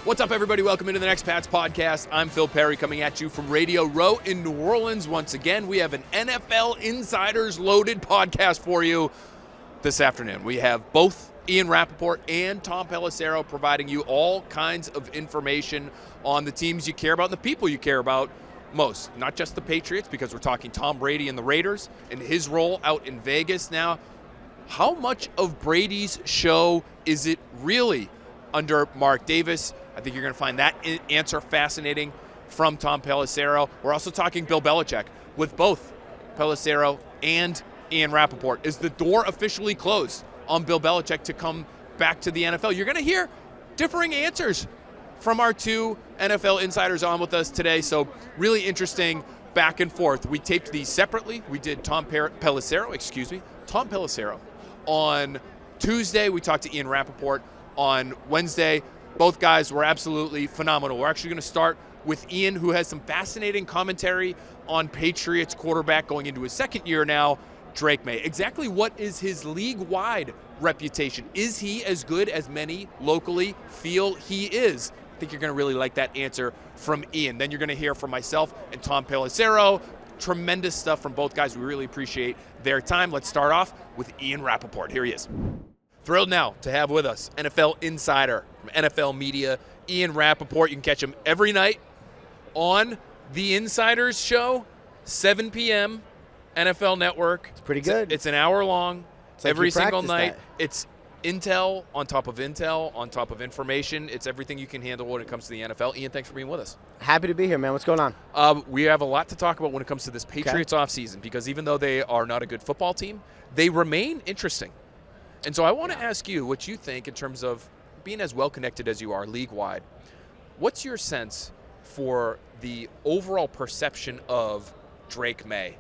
What's up, everybody? Welcome into the Next Pats podcast. I'm Phil Perry coming at you from Radio Row in New Orleans. Once again, we have an NFL Insiders loaded podcast for you this afternoon. We have both Ian Rapaport and Tom Pelissero providing you all kinds of information on the teams you care about and the people you care about most. Not just the Patriots, because we're talking Tom Brady and the Raiders and his role out in Vegas now. How much of Brady's show is it really under Mark Davis? I think you're going to find that answer fascinating from Tom Pelissero. We're also talking Bill Belichick with both Pelissero and Ian Rapaport. Is the door officially closed on Bill Belichick to come back to the NFL? You're going to hear differing answers from our two NFL insiders on with us today, so really interesting back and forth. We taped these separately. We did Tom Pelissero on Tuesday. We talked to Ian Rapaport on Wednesday. Both guys were absolutely phenomenal. We're actually going to start with Ian, who has some fascinating commentary on Patriots quarterback going into his second year now, Drake Maye. Exactly what is his league-wide reputation? Is he as good as many locally feel he is? I think you're going to really like that answer from Ian. Then you're going to hear from myself and Tom Pelissero. Tremendous stuff from both guys. We really appreciate their time. Let's start off with Ian Rapaport. Here he is. Thrilled now to have with us NFL insider from NFL Media, Ian Rapaport. You can catch him every night on the Insiders Show, 7 p.m., NFL Network. It's pretty good. It's an hour long like every single night. That. It's intel on top of information. It's everything you can handle when it comes to the NFL. Ian, thanks for being with us. Happy to be here, man. What's going on? We have a lot to talk about when it comes to this Patriots offseason, because even though they are not a good football team, they remain interesting. And so I want to ask you what you think in terms of being as well-connected as you are league-wide. What's your sense for the overall perception of Drake Maye?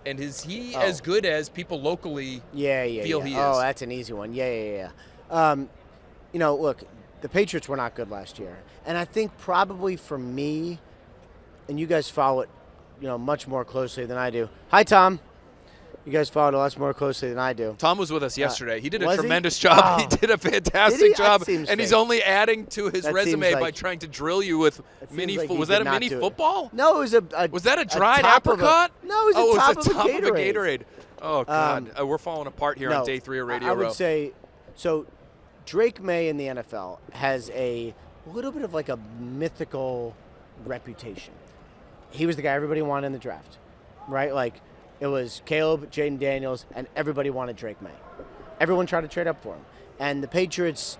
And is he as good as people locally feel he is? Oh, that's an easy one. Yeah. Look, the Patriots were not good last year. And I think probably for me, and you guys follow it, much more closely than I do. Hi, Tom. You guys followed us more closely than I do. Tom was with us yesterday. He did a tremendous job. Oh. He did a fantastic job. And fake. he's only adding to his resume by trying to drill you with mini football. Was that a mini football? No, it was Was that a dried apricot? No, it was a top of a Gatorade. Oh, God. We're falling apart here on day 3 of Radio Row. I would say, so Drake Maye in the NFL has a little bit of like a mythical reputation. He was the guy everybody wanted in the draft, right? Like, it was Caleb, Jaden Daniels, and everybody wanted Drake Maye. Everyone tried to trade up for him. And the Patriots,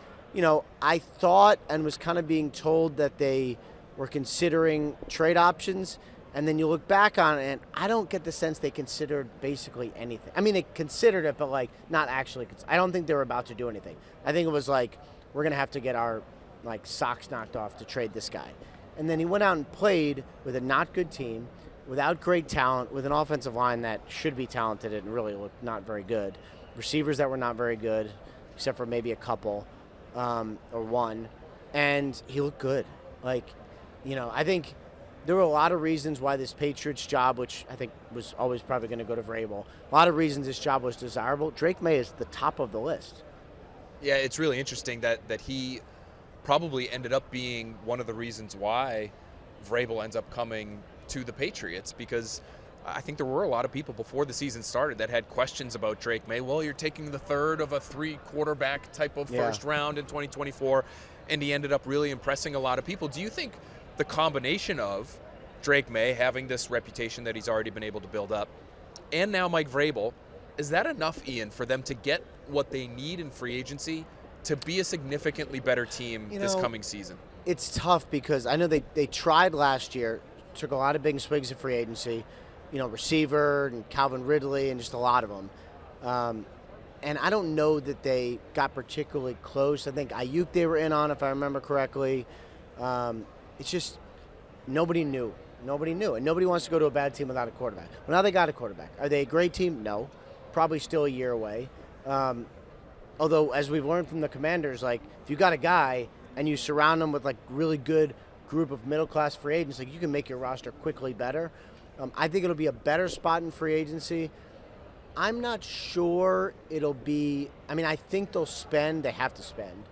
I thought and was kind of being told that they were considering trade options. And then you look back on it, and I don't get the sense they considered basically anything. I mean, they considered it, but, not actually. I don't think they were about to do anything. I think it was like, we're going to have to get our, socks knocked off to trade this guy. And then he went out and played with a not good team, without great talent, with an offensive line that should be talented and really looked not very good. Receivers that were not very good, except for maybe a couple or one. And he looked good. I think there were a lot of reasons why this Patriots job, which I think was always probably going to go to Vrabel, a lot of reasons this job was desirable. Drake Maye is the top of the list. Yeah, it's really interesting that he probably ended up being one of the reasons why Vrabel ends up coming to the Patriots, because I think there were a lot of people before the season started that had questions about Drake Maye. Well, you're taking the third of a 3 quarterback type of first round in 2024, and he ended up really impressing a lot of people. Do you think the combination of Drake Maye having this reputation that he's already been able to build up, and now Mike Vrabel, is that enough, Ian, for them to get what they need in free agency to be a significantly better team this coming season? It's tough because I know they tried last year, took a lot of big swigs at free agency, receiver and Calvin Ridley and just a lot of them. And I don't know that they got particularly close. I think Ayuk they were in on, if I remember correctly. It's just nobody knew. Nobody knew. And nobody wants to go to a bad team without a quarterback. Well, now they got a quarterback. Are they a great team? No. Probably still a year away. Although, as we've learned from the Commanders, if you got a guy and you surround him with, really good group of middle-class free agents, you can make your roster quickly better. I think it'll be a better spot in free agency. I'm not sure it'll be – I think they'll spend – they have to spend.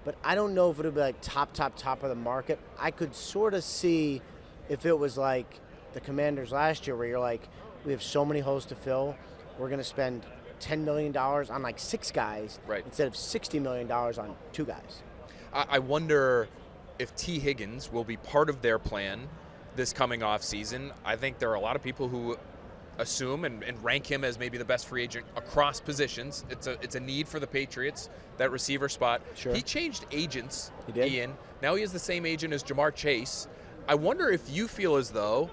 but I don't know if it'll be like top of the market. I could sort of see if it was like the Commanders last year, where you're like, we have so many holes to fill, we're going to spend $10 million on like 6 guys instead of $60 million on 2 guys. I wonder if T. Higgins will be part of their plan this coming off season. I think there are a lot of people who assume and rank him as maybe the best free agent across positions. It's a need for the Patriots, that receiver spot. Sure. He changed agents, He did. Ian. Now he has the same agent as Jamar Chase. I wonder if you feel as though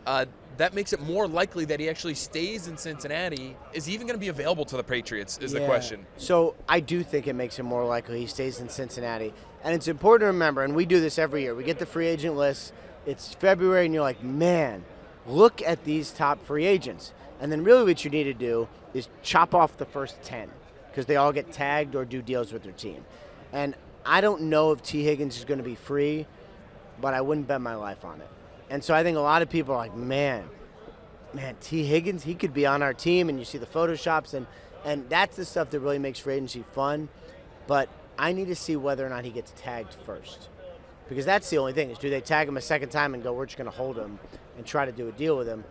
that makes it more likely that he actually stays in Cincinnati. Is he even going to be available to the Patriots is the question. So I do think it makes it more likely he stays in Cincinnati. And it's important to remember, and we do this every year, we get the free agent list, it's February, and you're like, man, look at these top free agents. And then really what you need to do is chop off the first 10 because they all get tagged or do deals with their team. And I don't know if T. Higgins is going to be free, but I wouldn't bet my life on it. And so I think a lot of people are like, man, T. Higgins, he could be on our team, and you see the Photoshops, and that's the stuff that really makes free agency fun. But I need to see whether or not he gets tagged first. Because that's the only thing, is do they tag him a second time and go, we're just going to hold him and try to do a deal with him.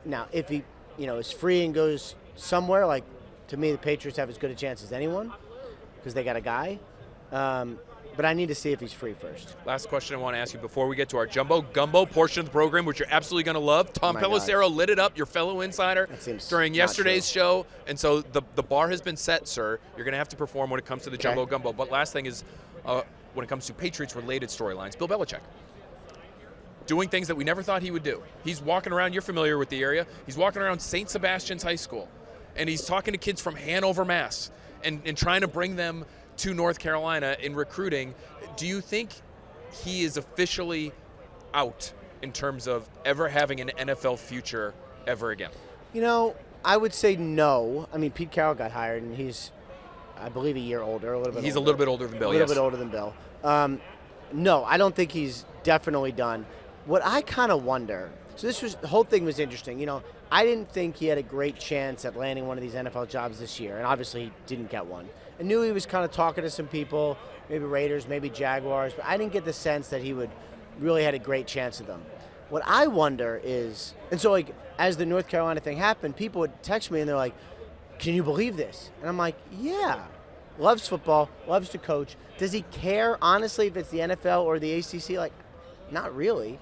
Now, if he is free and goes somewhere, like, to me, the Patriots have as good a chance as anyone because they got a guy. But I need to see if he's free first. Last question I want to ask you before we get to our Gumbo portion of the program, which you're absolutely going to love. Tom Pelissero lit it up, your fellow insider, during yesterday's show. And so the bar has been set, sir. You're going to have to perform when it comes to the Gumbo. But last thing is, when it comes to Patriots-related storylines, Bill Belichick doing things that we never thought he would do. He's walking around, you're familiar with the area, he's walking around St. Sebastian's High School, and he's talking to kids from Hanover, Mass, and trying to bring them to North Carolina in recruiting. Do you think he is officially out in terms of ever having an NFL future ever again? I would say no. I mean, Pete Carroll got hired, and he's, I believe, a year older, a little bit He's older. a little bit older than Bill, A little bit older than Bill. No, I don't think he's definitely done. What I kind of wonder, the whole thing was interesting. I didn't think he had a great chance at landing one of these NFL jobs this year, and obviously he didn't get one. I knew he was kind of talking to some people, maybe Raiders, maybe Jaguars, but I didn't get the sense that he would really had a great chance of them. What I wonder is, and so like as the North Carolina thing happened, people would text me and they're like, can you believe this? And I'm like, yeah. Loves football, loves to coach. Does he care, honestly, if it's the NFL or the ACC? Like, not really.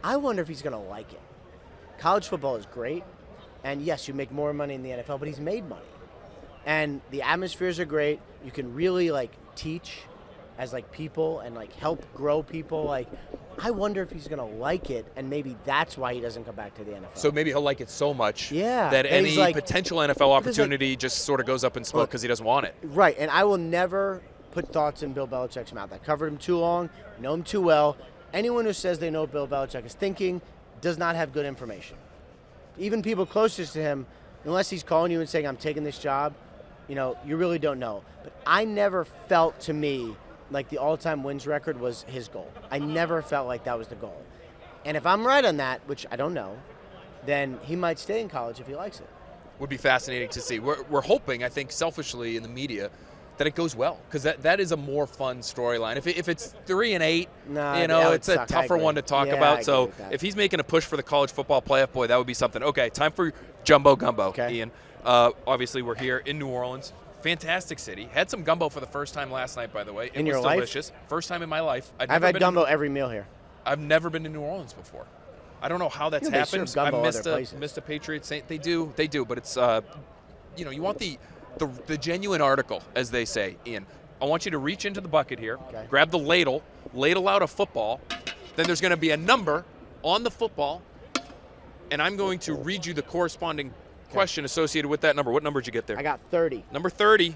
I wonder if he's going to like it. College football is great, and yes, you make more money in the NFL, but he's made money. And the atmospheres are great. You can really, teach as, people and, help grow people. I wonder if he's going to like it, and maybe that's why he doesn't come back to the NFL. So maybe he'll like it so much that any potential NFL opportunity just sort of goes up in smoke because he doesn't want it. Right, and I will never put thoughts in Bill Belichick's mouth. I covered him too long, know him too well. Anyone who says they know what Bill Belichick is thinking does not have good information. Even people closest to him, unless he's calling you and saying, I'm taking this job, you really don't know. But I never felt, to me, like the all-time wins record was his goal. I never felt like that was the goal. And if I'm right on that, which I don't know, then he might stay in college if he likes it. Would be fascinating to see. We're hoping, I think, selfishly in the media, that it goes well, because that is a more fun storyline. If it's 3-8, it's a tougher one to talk about. So if he's making a push for the college football playoff, boy, that would be something. Okay, time for Gumbo, Ian. Obviously, we're here in New Orleans. Fantastic city. Had some gumbo for the first time last night, by the way. It was delicious. First time in my life. I've had gumbo every meal here. I've never been to New Orleans before. I don't know how that's happened. I missed a Patriots. They do, but it's you want the genuine article, as they say, Ian. I want you to reach into the bucket here, grab the ladle out a football. Then there's going to be a number on the football, and I'm going to read you the corresponding question associated with that number. What number did you get there? I got 30. Number 30.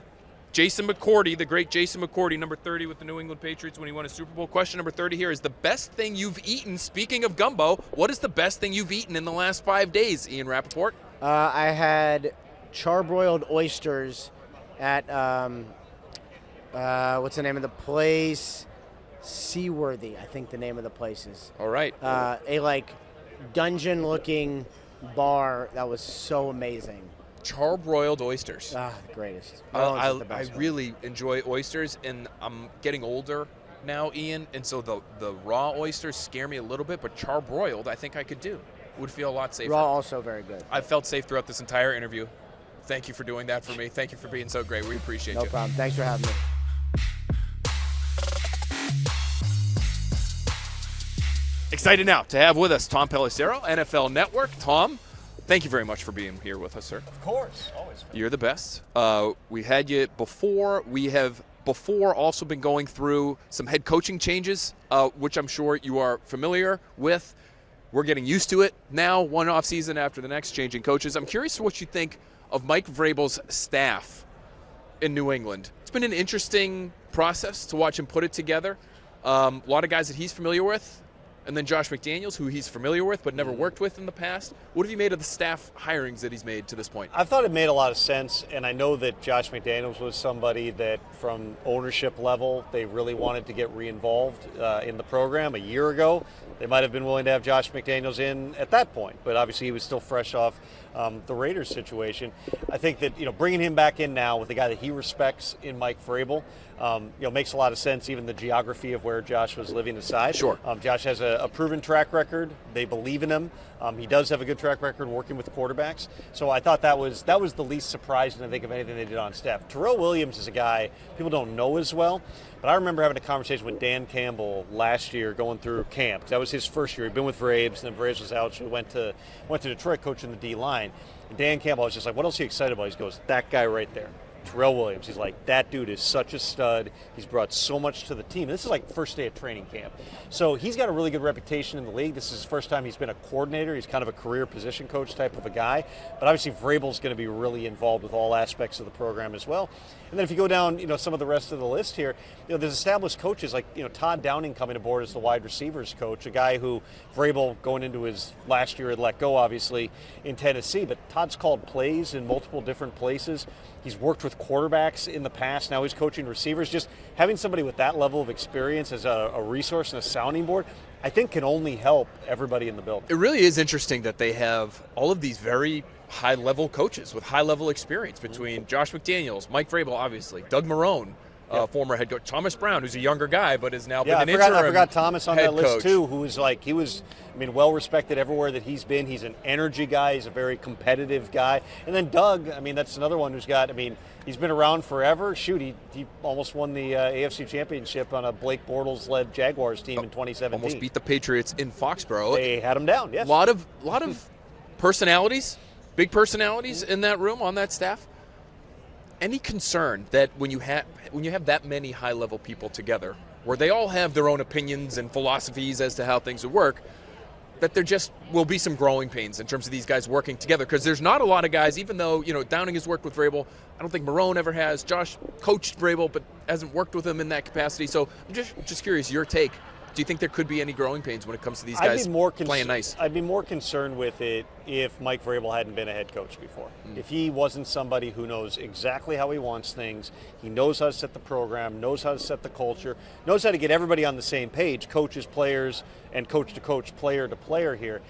Jason McCourty, the great Jason McCourty, number 30 with the New England Patriots when he won a Super Bowl. Question number 30 here is the best thing you've eaten. Speaking of gumbo, what is the best thing you've eaten in the last 5 days, Ian Rapaport? I had charbroiled oysters at, what's the name of the place? Seaworthy, I think the name of the place is. All right. A dungeon-looking bar that was so amazing. charbroiled oysters. The greatest. I really enjoy oysters, and I'm getting older now, Ian, and so the raw oysters scare me a little bit, but charbroiled I think I could do. Would feel a lot safer. Raw also very good. I felt safe throughout this entire interview. Thank you for doing that for me. Thank you for being so great. We appreciate you. No problem. Thanks for having me. Excited now to have with us Tom Pelissero, NFL Network. Tom, thank you very much for being here with us, sir. Of course, always. You're the best. We had you before. We have before also been going through some head coaching changes, which I'm sure you are familiar with. We're getting used to it now, one off season after the next, changing coaches. I'm curious what you think of Mike Vrabel's staff in New England. It's been an interesting process to watch him put it together. A lot of guys that he's familiar with, and then Josh McDaniels, who he's familiar with but never worked with in the past. What have you made of the staff hirings that he's made to this point? I thought it made a lot of sense, and I know that Josh McDaniels was somebody that from ownership level, they really wanted to get re-involved in the program a year ago. They might have been willing to have Josh McDaniels in at that point, but obviously he was still fresh off the Raiders situation. I think that bringing him back in now with a guy that he respects in Mike Vrabel, makes a lot of sense. Even the geography of where Josh was living aside. Sure. Josh has a proven track record. They believe in him. He does have a good track record working with quarterbacks. So I thought that was the least surprising, I think, of anything they did on staff. Terrell Williams is a guy people don't know as well, but I remember having a conversation with Dan Campbell last year going through camp. That was his first year. He'd been with Vrabes, and then Vrabes was out, so he went to Detroit coaching the D-line. And Dan Campbell, I was just like, what else are you excited about? He goes, that guy right there. Terrell Williams. He's like, that dude is such a stud. He's brought so much to the team. This is like first day of training camp. So he's got a really good reputation in the league. This is his first time he's been a coordinator. He's kind of a career position coach type of a guy. But obviously Vrabel's going to be really involved with all aspects of the program as well. And then if you go down, some of the rest of the list here, there's established coaches like, Todd Downing coming aboard as the wide receivers coach, a guy who Vrabel going into his last year had let go, obviously, in Tennessee. But Todd's called plays in multiple different places. He's worked with quarterbacks in the past. Now he's coaching receivers. Just having somebody with that level of experience as a resource and a sounding board, I think can only help everybody in the building. It really is interesting that they have all of these very high-level coaches with high-level experience between Josh McDaniels, Mike Vrabel, obviously, Doug Marrone, former head coach, Thomas Brown, who's a younger guy but is now been an interim I forgot Thomas on that list coach. too, he was well-respected everywhere that he's been. He's an energy guy. He's a very competitive guy. And then Doug, that's another one who's got, he's been around forever. Shoot, he almost won the AFC Championship on a Blake Bortles-led Jaguars team in 2017. Almost beat the Patriots in Foxborough. They had him down, yes. A lot of personalities, big personalities in that room, on that staff. Any concern that when you have that many high-level people together, where they all have their own opinions and philosophies as to how things would work, that there just will be some growing pains in terms of these guys working together? Because there's not a lot of guys, even though Downing has worked with Vrabel, I don't think Marrone ever has. Josh coached Vrabel but hasn't worked with him in that capacity. So I'm just curious, your take. Do you think there could be any growing pains when it comes to these guys playing nice? I'd be more concerned with it if Mike Vrabel hadn't been a head coach before. If he wasn't somebody who knows exactly how he wants things, he knows how to set the program, knows how to set the culture, knows how to get everybody on the same page, coaches, players, and coach to coach, player to player here.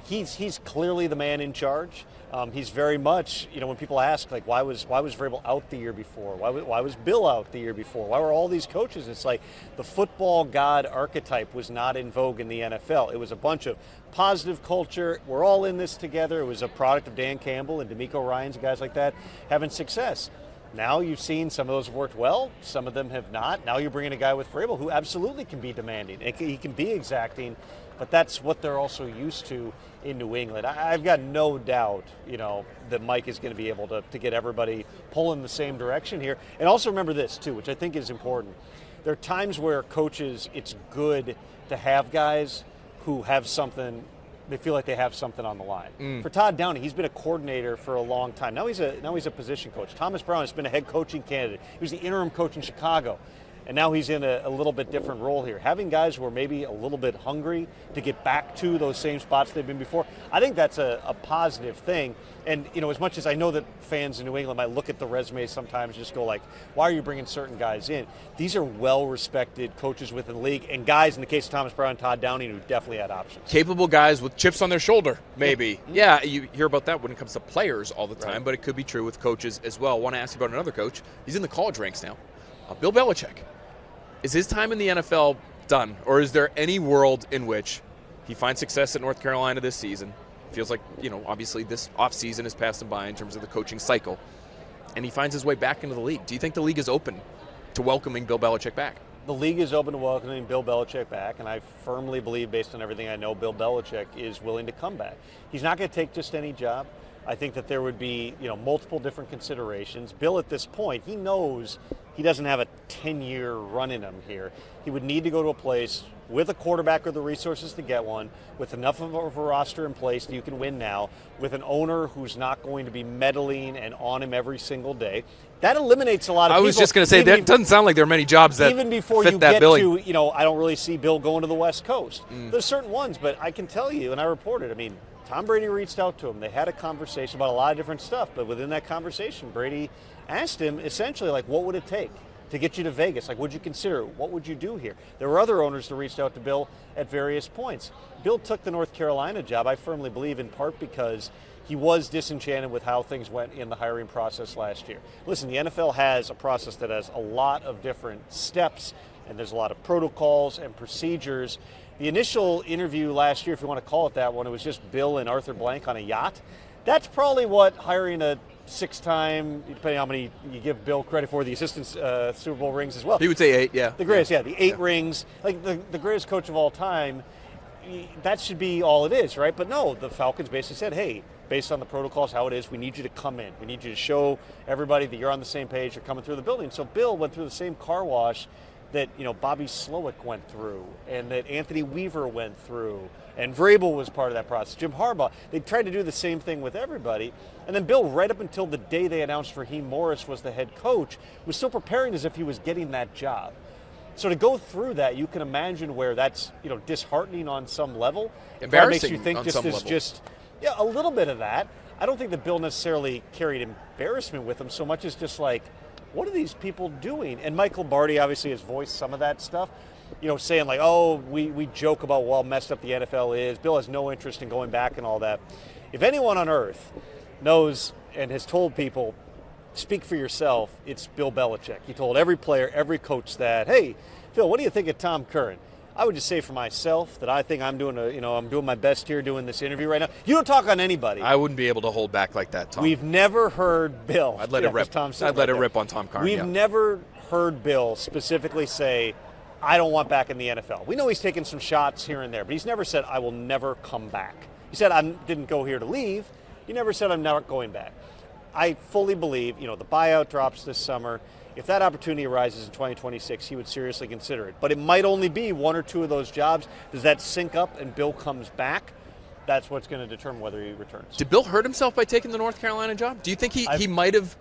He's clearly the man in charge. He's very much, when people ask, like, why was Vrabel out the year before? Why was Bill out the year before? Why were all these coaches? It's like the football god archetype was not in vogue in the NFL. It was a bunch of positive culture. We're all in this together. It was a product of Dan Campbell and DeMeco Ryans and guys like that having success. Now you've seen some of those have worked well, some of them have not. Now you're bringing a guy with Vrabel who absolutely can be demanding. He can be exacting, but that's what they're also used to in New England. I've got no doubt, that Mike is going to be able to get everybody pulling the same direction here. And also remember this, too, which I think is important. There are times where coaches, it's good to have guys who have something, they feel like they have something on the line. For Todd Downing, he's been a coordinator for a long time. Now he's a position coach. Thomas Brown has been a head coaching candidate. He was the interim coach in Chicago. and now he's in a little bit different role here. Having guys who are maybe a little bit hungry to get back to those same spots they've been before, I think that's a positive thing. And, as much as I know that fans in New England might look at the resume sometimes and just go like, why are you bringing certain guys in? These are well-respected coaches within the league, and guys, in the case of Thomas Brown and Todd Downing, who definitely had options. Capable guys with chips on their shoulder, maybe. Yeah, you hear about that when it comes to players all the time, but it could be true with coaches as well. I want to ask you about another coach. He's in the college ranks now. Bill Belichick. Is his time in the NFL done, or is there any world in which he finds success at North Carolina this season? Feels like, obviously this offseason has passed him by in terms of the coaching cycle, and he finds his way back into the league. Do you think the league is open to welcoming Bill Belichick back? The league is open to welcoming Bill Belichick back, and I firmly believe, based on everything I know, Bill Belichick is willing to come back. He's not going to take just any job. I think that there would be, multiple different considerations. Bill, at this point, he knows he doesn't have a 10-year run in him here. He would need to go to a place with a quarterback or the resources to get one, with enough of a roster in place that you can win now, with an owner who's not going to be meddling and on him every single day. That eliminates a lot of people. I was just going to say, that doesn't sound like there are many jobs that even before fit you that get billing. to, I don't really see Bill going to the West Coast. There's certain ones, but I can tell you, and I reported, Tom Brady reached out to him. They had a conversation about a lot of different stuff, but within that conversation, Brady asked him essentially, what would it take to get you to Vegas? Would you consider it? What would you do here? There were other owners that reached out to Bill at various points. Bill took the North Carolina job, I firmly believe, in part because he was disenchanted with how things went in the hiring process last year. Listen, the NFL has a process that has a lot of different steps, and there's a lot of protocols and procedures. The initial interview last year, if you want to call it that one, it was just Bill and Arthur Blank on a yacht. That's probably what hiring a 6-time, depending on how many you give Bill credit for, the assistant Super Bowl rings as well. He would say 8, yeah. The greatest, the 8 rings, the greatest coach of all time. That should be all it is, right? But no, the Falcons basically said, hey, based on the protocols, how it is, we need you to come in. We need you to show everybody that you're on the same page, you're coming through the building. So Bill went through the same car wash that Bobby Slowick went through, and that Anthony Weaver went through, and Vrabel was part of that process. Jim Harbaugh. They tried to do the same thing with everybody, and then Bill, right up until the day they announced Raheem Morris was the head coach, was still preparing as if he was getting that job. So to go through that, you can imagine where that's disheartening on some level. Embarrassing. It makes you think on this some is level. just a little bit of that. I don't think that Bill necessarily carried embarrassment with him so much as just what are these people doing? And Mike Lombardi obviously has voiced some of that stuff, saying we joke about how messed up the NFL is. Bill has no interest in going back and all that. If anyone on earth knows and has told people, speak for yourself, it's Bill Belichick. He told every player, every coach that, hey, Phil, what do you think of Tom Curran? I would just say for myself that I think I'm doing I'm doing my best here doing this interview right now. You don't talk on anybody. I wouldn't be able to hold back like that, Tom. We've never heard Bill. I'd let it rip. I'd let it rip on Tom Curran. We've never heard Bill specifically say, I don't want back in the NFL. We know he's taken some shots here and there, but he's never said, I will never come back. He said, I didn't go here to leave. He never said, I'm not going back. I fully believe, the buyout drops this summer. If that opportunity arises in 2026, he would seriously consider it. But it might only be 1 or 2 of those jobs. Does that sync up and Bill comes back? That's what's going to determine whether he returns. Did Bill hurt himself by taking the North Carolina job? Do you think he might have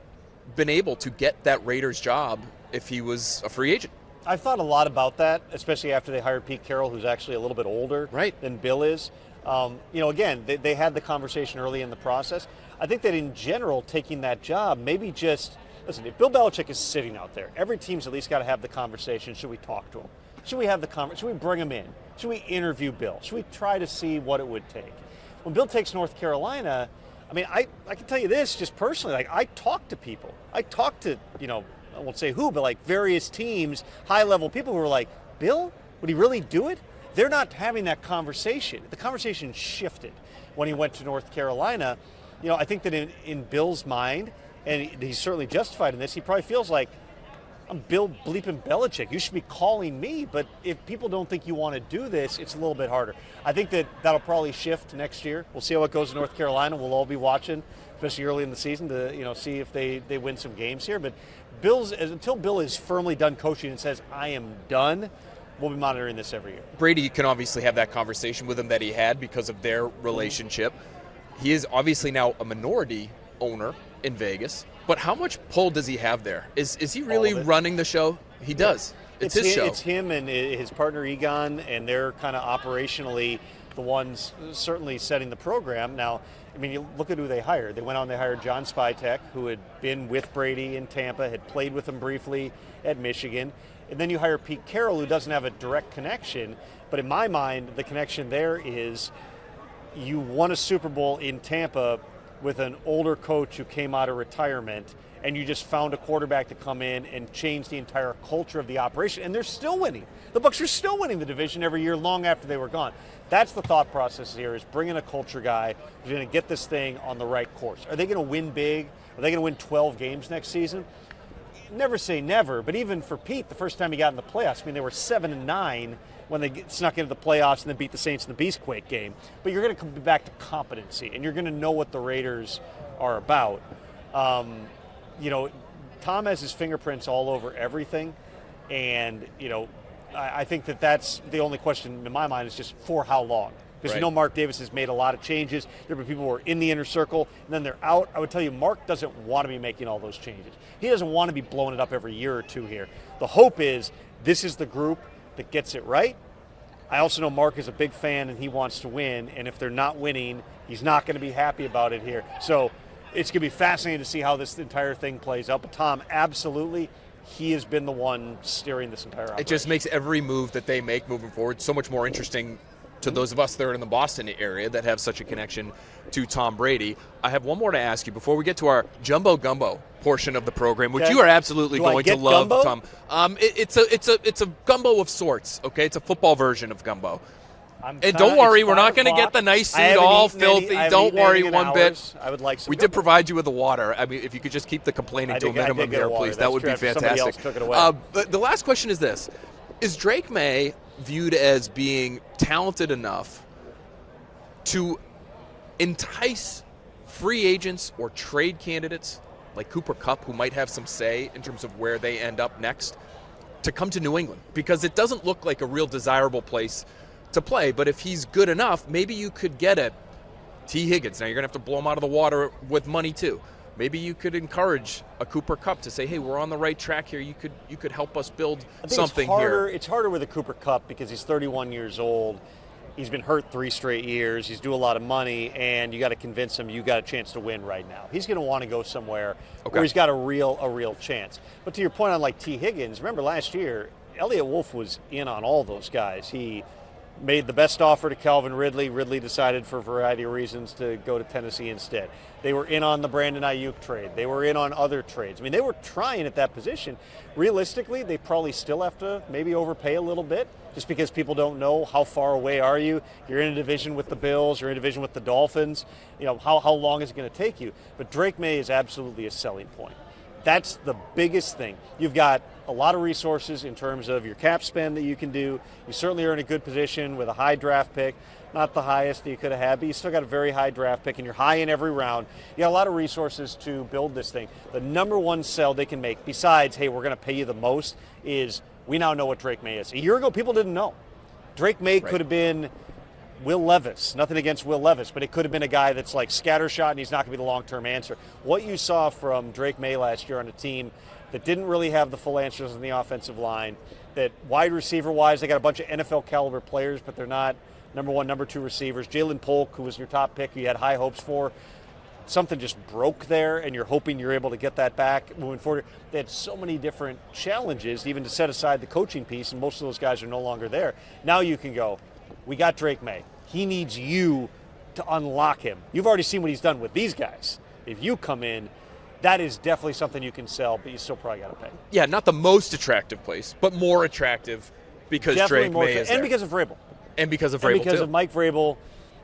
been able to get that Raiders job if he was a free agent? I've thought a lot about that, especially after they hired Pete Carroll, who's actually a little bit older than Bill is. Again, they had the conversation early in the process. I think that in general, taking that job, maybe just, listen, if Bill Belichick is sitting out there, every team's at least got to have the conversation. Should we talk to him? Should we have the conversation? Should we bring him in? Should we interview Bill? Should we try to see what it would take? When Bill takes North Carolina, I can tell you this just personally, I talk to people. I talk to, I won't say who, but various teams, high-level people who are like, Bill, would he really do it? They're not having that conversation. The conversation shifted when he went to North Carolina. I think that in Bill's mind, and he's certainly justified in this, he probably feels like, I'm Bill bleeping Belichick. You should be calling me. But if people don't think you want to do this, it's a little bit harder. I think that'll probably shift next year. We'll see how it goes in North Carolina. We'll all be watching, especially early in the season, to see if they win some games here. But until Bill is firmly done coaching and says, I am done, we'll be monitoring this every year. Brady can obviously have that conversation with him that he had because of their relationship. He is obviously now a minority owner in Vegas, but how much pull does he have there? Is he really running the show? He does. It's his show. It's him and his partner Egon, and they're kind of operationally the ones certainly setting the program. Now, I mean, you look at who they hired. They went out and they hired John Spytek, who had been with Brady in Tampa, had played with him briefly at Michigan. And then you hire Pete Carroll, who doesn't have a direct connection. But in my mind, the connection there is you won a Super Bowl in Tampa with an older coach who came out of retirement, and you just found a quarterback to come in and change the entire culture of the operation. And they're still winning. The Bucs are still winning the division every year long after they were gone. That's the thought process here, is bring in a culture guy who's going to get this thing on the right course. Are they going to win big? Are they going to win 12 games next season? Never say never, but even for Pete, the first time he got in the playoffs, I mean, they were 7-9 when they snuck into the playoffs and then beat the Saints in the Beastquake game. But you're going to come back to competency, and you're going to know what the Raiders are about. Tom has his fingerprints all over everything, and, I think that's the only question in my mind is just for how long. Because Right. Mark Davis has made a lot of changes. There have been people who are in the inner circle, and then they're out. I would tell you, Mark doesn't want to be making all those changes. He doesn't want to be blowing it up every year or two here. The hope is this is the group that gets it right. I also know Mark is a big fan, and he wants to win. And if they're not winning, he's not going to be happy about it here. So it's going to be fascinating to see how this entire thing plays out. But Tom, absolutely, he has been the one steering this entire operation. It just makes every move that they make moving forward so much more interesting to those of us that are in the Boston area that have such a connection to Tom Brady. I have one more to ask you before we get to our Jumbo Gumbo portion of the program, which Okay. you are absolutely Do I going to get love, Gumbo? Tom. It's a Gumbo of sorts. Okay, it's a football version of Gumbo. And It's don't worry, we're 5 not going to get o'clock. the nice I seat haven't all eaten any- filthy. I haven't Don't eaten worry anything in one bit. hours. I would like some We did Gumbo. provide you with the water. I mean, if you could just keep the complaining to a I did minimum get here, water. please, that That's would true. be After somebody fantastic. else took it away. But the last question is this. Is Drake Maye viewed as being talented enough to entice free agents or trade candidates like Cooper Kupp, who might have some say in terms of where they end up next, to come to New England? Because it doesn't look like a real desirable place to play, but if he's good enough, maybe you could get a T. Higgins. Now you're going to have to blow him out of the water with money too. Maybe you could encourage a Cooper Kupp to say, hey, we're on the right track here. You could help us build something here. It's harder with a Cooper Kupp because he's 31 years old. He's been hurt 3 straight years. He's due a lot of money, and you got to convince him you got a chance to win right now. He's going to want to go somewhere where he's got a real chance. But to your point on like T. Higgins, remember last year, Elliott Wolf was in on all those guys. He made the best offer to Calvin Ridley. Ridley decided for a variety of reasons to go to Tennessee instead. They were in on the Brandon Ayuk trade. They were in on other trades. I mean, they were trying at that position. Realistically, they probably still have to maybe overpay a little bit just because people don't know how far away are you. You're in a division with the Bills. You're in a division with the Dolphins. How long is it going to take you? But Drake Maye is absolutely a selling point. That's the biggest thing. You've got a lot of resources in terms of your cap spend that you can do. You certainly are in a good position with a high draft pick. Not the highest that you could have had, but you still got a very high draft pick, and you're high in every round. You got a lot of resources to build this thing. The number one sell they can make, besides, hey, we're going to pay you the most, is we now know what Drake Maye is. A year ago, people didn't know. Drake Maye could have been Will Levis. Nothing against Will Levis, but it could have been a guy that's like scattershot, and he's not going to be the long-term answer. What you saw from Drake Maye last year on a team that didn't really have the full answers in the offensive line, that wide receiver-wise, they got a bunch of NFL-caliber players, but they're not number 1, number 2 receivers. Jalen Polk, who was your top pick, who you had high hopes for, something just broke there, and you're hoping you're able to get that back moving forward. They had so many different challenges, even to set aside the coaching piece, and most of those guys are no longer there. Now you can go, we got Drake Maye. He needs you to unlock him. You've already seen what he's done with these guys. If you come in, that is definitely something you can sell, but you still probably got to pay. Yeah, not the most attractive place, but more attractive because Definitely Drake Maye is there. and because of Vrabel. And because of And Vrabel, because too. of Mike Vrabel.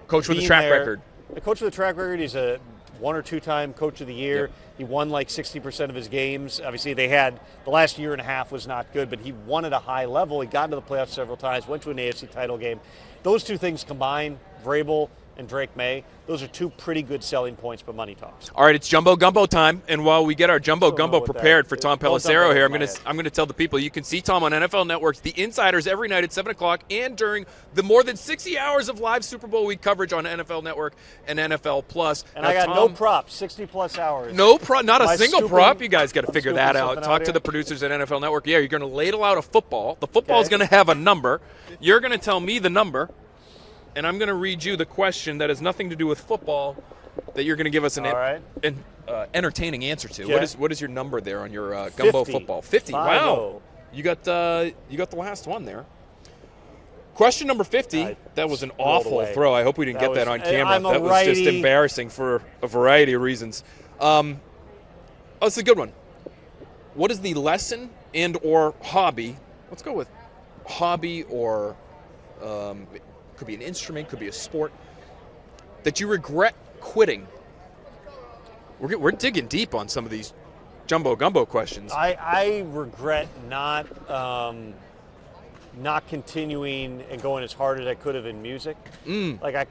Coach with a being track there. record. The coach with a track record. He's a 1 or 2 time coach of the year. Yep. He won like 60% of his games. Obviously, they had the last year and a half was not good, but he won at a high level. He got into the playoffs several times, went to an AFC title game. Those two things combined, Vrabel and Drake Maye, those are two pretty good selling points, but money talks. All right, it's Jumbo Gumbo time, and while we get our Jumbo Still Gumbo know what prepared that for is. Tom Don't Pelissero dump it here, over my I'm gonna tell the people you can see Tom on NFL Network's The Insiders every night at 7 o'clock, and during the more than 60 hours of live Super Bowl week coverage on NFL Network and NFL Plus. And now, I got Tom, no props, 60-plus hours. No prop, not a Am I single scooping- prop. You guys got to I'm figure scooping that out. something Talk out to here? the producers at NFL Network. Yeah, you're going to ladle out a football. The football's Okay. going to have a number. You're going to tell me the number, and I'm going to read you the question that has nothing to do with football that you're going to give us an All right. entertaining answer to. Okay. What is your number there on your Gumbo 50. football? 50. 50. Wow. You got the last one there. Question number 50. I That was an rolled awful away. throw. I hope we didn't That get that was- on camera. I'm a That was just righty. embarrassing for a variety of reasons. Oh, it's a good one. What is the lesson and or hobby? Let's go with hobby, or could be an instrument, could be a sport that you regret quitting. We're digging deep on some of these Jumbo Gumbo questions. I regret not continuing and going as hard as I could have in music. Like I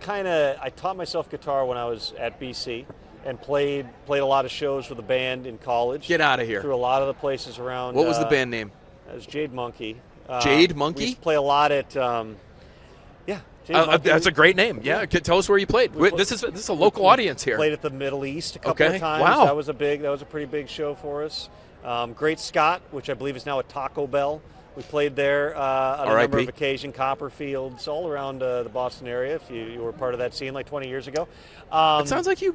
taught myself guitar when I was at BC and played a lot of shows with a band in college. Get out of here. Through a lot of the places around. What was the band name? It was Jade Monkey. Jade Monkey? We used to play a lot at Jade Monkey. That's a great name. Yeah, tell us where you played. This is a local audience here. Played at the Middle East a couple Okay. of times. Wow. That was a pretty big show for us. Great Scott, which I believe is now a Taco Bell. We played there on a R.I.P. number of occasions. Copperfields, all around the Boston area. If you were part of that scene like 20 years ago. It sounds like you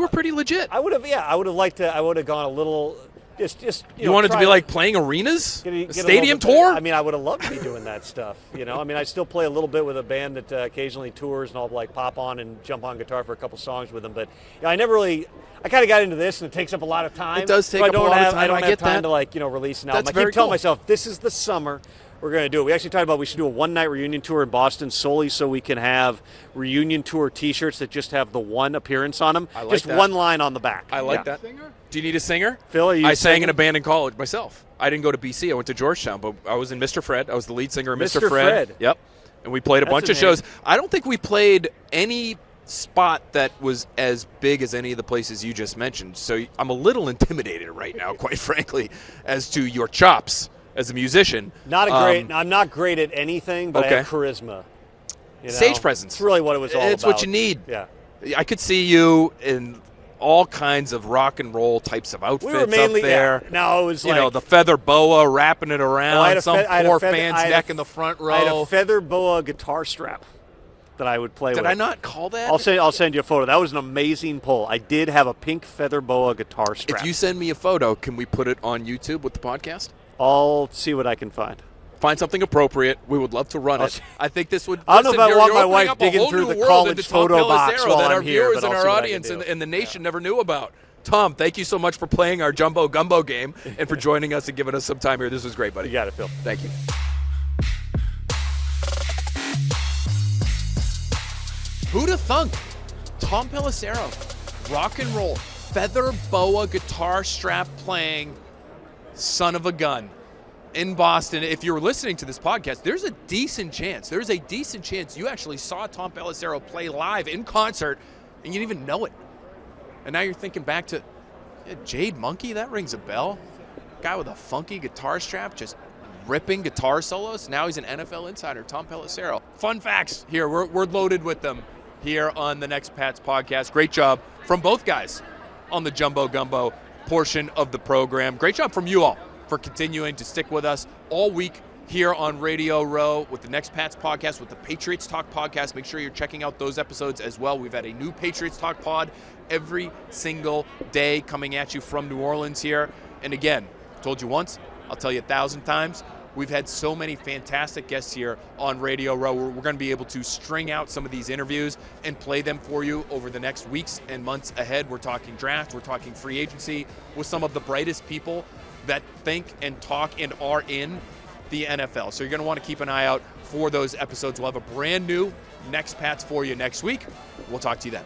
were pretty legit. I would have liked to. I would have gone a little. Just You wanted to be like playing arenas, get a stadium little bit tour. better. I mean, I would have loved to be doing that stuff. I still play a little bit with a band that occasionally tours, and I'll like pop on and jump on guitar for a couple songs with them. But I never really. I kind of got into this, and it takes up a lot of time. It does take So up a lot of time. I don't I have get time that. to release an album. That's I very keep telling cool. myself this is the summer. We're going to do it. We actually talked about we should do a one-night reunion tour in Boston solely so we can have reunion tour T-shirts that just have the one appearance on them. I like just that. one line on the back. I like Yeah. that. Do you need a singer? Phil, are you I sang singing? in a band in college myself. I didn't go to BC. I went to Georgetown, but I was in Mr. Fred. I was the lead singer of Mr. Mr. Fred. Yep. And we played a That's bunch a of name. shows. I don't think we played any spot that was as big as any of the places you just mentioned. So I'm a little intimidated right now, quite frankly, as to your chops as a musician. I'm not great at anything, but I have Okay. charisma. Stage presence. It's really what it was all about. It's what you need. Yeah. I could see you in all kinds of rock and roll types of outfits We were mainly up there. Yeah. No, it was The feather boa wrapping it around, I had a some fe- I had a poor feather- fan's I had a- neck in the front row. I had a feather boa guitar strap that I would play with. Did I not call that? I'll send you a photo. That was an amazing pull. I did have a pink feather boa guitar strap. If you send me a photo, can we put it on YouTube with the podcast? I'll see what I can find. Find something appropriate. We would love to run I'll it. see. I think this would. I don't know if I you're want my opening wife up a digging whole through new the world college into Tom photo box Pelissero while that I'm our here, viewers but and I'll our see what I can audience do. and the nation never knew about. Tom, thank you so much for playing our Jumbo Gumbo game and for joining us and giving us some time here. This was great, buddy. You got it, Phil. Thank you. Who'd have thunk? Tom Pelissero, rock and roll, feather boa guitar strap playing son of a gun in Boston. If you're listening to this podcast, there's a decent chance you actually saw Tom Pelissero play live in concert and you didn't even know it. And now you're thinking back to Jade Monkey, that rings a bell. Guy with a funky guitar strap just ripping guitar solos. Now he's an NFL insider, Tom Pelissero. Fun facts here. We're loaded with them here on the Next Pats podcast. Great job from both guys on the Jumbo Gumbo portion of the program. Great job from you all for continuing to stick with us all week here on Radio Row with the Next Pats podcast, with the Patriots Talk podcast. Make sure you're checking out those episodes as well. We've had a new Patriots Talk pod every single day coming at you from New Orleans here. And again, told you once, I'll tell you 1,000 times. We've had so many fantastic guests here on Radio Row. We're going to be able to string out some of these interviews and play them for you over the next weeks and months ahead. We're talking draft, we're talking free agency with some of the brightest people that think and talk and are in the NFL. So you're going to want to keep an eye out for those episodes. We'll have a brand new Next Pats for you next week. We'll talk to you then.